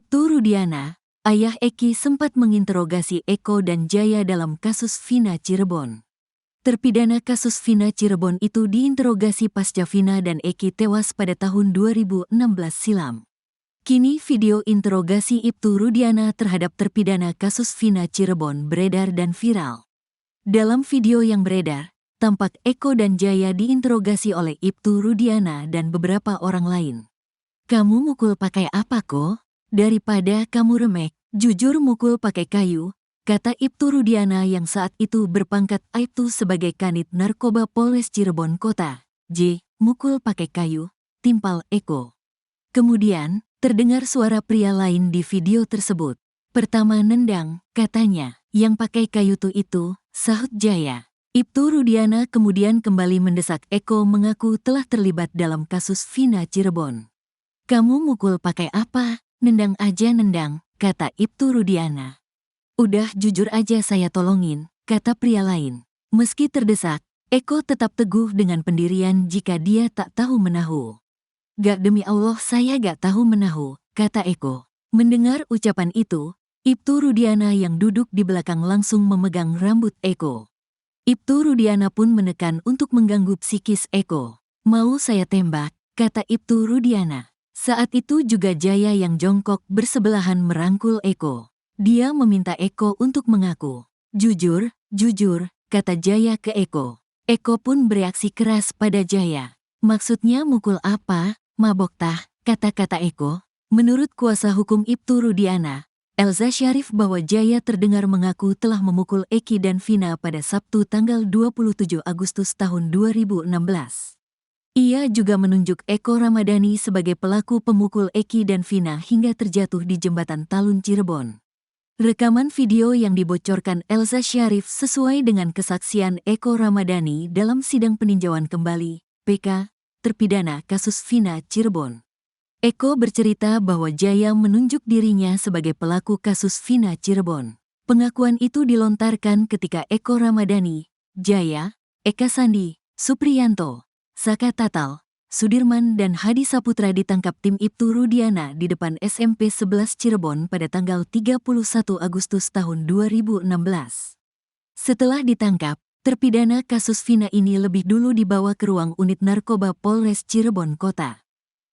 Ibtu Rudiana, ayah Eki sempat menginterogasi Eko dan Jaya dalam kasus Vina Cirebon. Terpidana kasus Vina Cirebon itu diinterogasi pasca Vina dan Eki tewas pada tahun 2016 silam. Kini video interogasi Ibtu Rudiana terhadap terpidana kasus Vina Cirebon beredar dan viral. Dalam video yang beredar, tampak Eko dan Jaya diinterogasi oleh Ibtu Rudiana dan beberapa orang lain. "Kamu mukul pakai apa kok? Daripada kamu remek, jujur mukul pakai kayu," kata Ibtu Rudiana yang saat itu berpangkat Aibtu sebagai Kanit Narkoba Polres Cirebon Kota. Mukul pakai kayu, timpal Eko. Kemudian, terdengar suara pria lain di video tersebut. "Pertama nendang," katanya. "Yang pakai kayu tuh itu," sahut Jaya. Ibtu Rudiana kemudian kembali mendesak Eko mengaku telah terlibat dalam kasus Vina Cirebon. "Kamu mukul pakai apa? Nendang aja nendang," kata Ibtu Rudiana. "Udah jujur aja saya tolongin," kata pria lain. Meski terdesak, Eko tetap teguh dengan pendirian jika dia tak tahu menahu. "Gak, demi Allah saya gak tahu menahu," kata Eko. Mendengar ucapan itu, Ibtu Rudiana yang duduk di belakang langsung memegang rambut Eko. Ibtu Rudiana pun menekan untuk mengganggu psikis Eko. "Mau saya tembak," kata Ibtu Rudiana. Saat itu juga Jaya yang jongkok bersebelahan merangkul Eko. Dia meminta Eko untuk mengaku. Jujur," kata Jaya ke Eko. Eko pun bereaksi keras pada Jaya. "Maksudnya mukul apa? Mabok tah," kata-kata Eko. Menurut kuasa hukum Ibtu Rudiana, Elza Syarif, bahwa Jaya terdengar mengaku telah memukul Eki dan Vina pada Sabtu tanggal 27 Agustus tahun 2016. Ia juga menunjuk Eko Ramadhani sebagai pelaku pemukul Eki dan Vina hingga terjatuh di jembatan Talun Cirebon. Rekaman video yang dibocorkan Elza Syarif sesuai dengan kesaksian Eko Ramadhani dalam sidang peninjauan kembali, PK, terpidana kasus Vina Cirebon. Eko bercerita bahwa Jaya menunjuk dirinya sebagai pelaku kasus Vina Cirebon. Pengakuan itu dilontarkan ketika Eko Ramadhani, Jaya, Eka Sandi, Supriyanto, Saka Tatal, Sudirman dan Hadi Saputra ditangkap tim Ibtu Rudiana di depan SMP 11 Cirebon pada tanggal 31 Agustus tahun 2016. Setelah ditangkap, terpidana kasus Vina ini lebih dulu dibawa ke ruang unit narkoba Polres Cirebon Kota.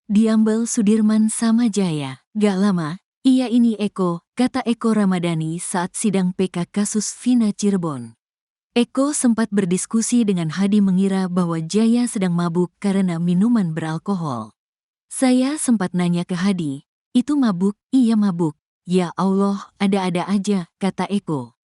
"Diambil Sudirman sama Jaya. Gak lama, iya ini Eko," kata Eko Ramadhani saat sidang PK kasus Vina Cirebon. Eko sempat berdiskusi dengan Hadi mengira bahwa Jaya sedang mabuk karena minuman beralkohol. "Saya sempat nanya ke Hadi, itu mabuk?" "Iya mabuk." "Ya Allah, ada-ada aja," kata Eko.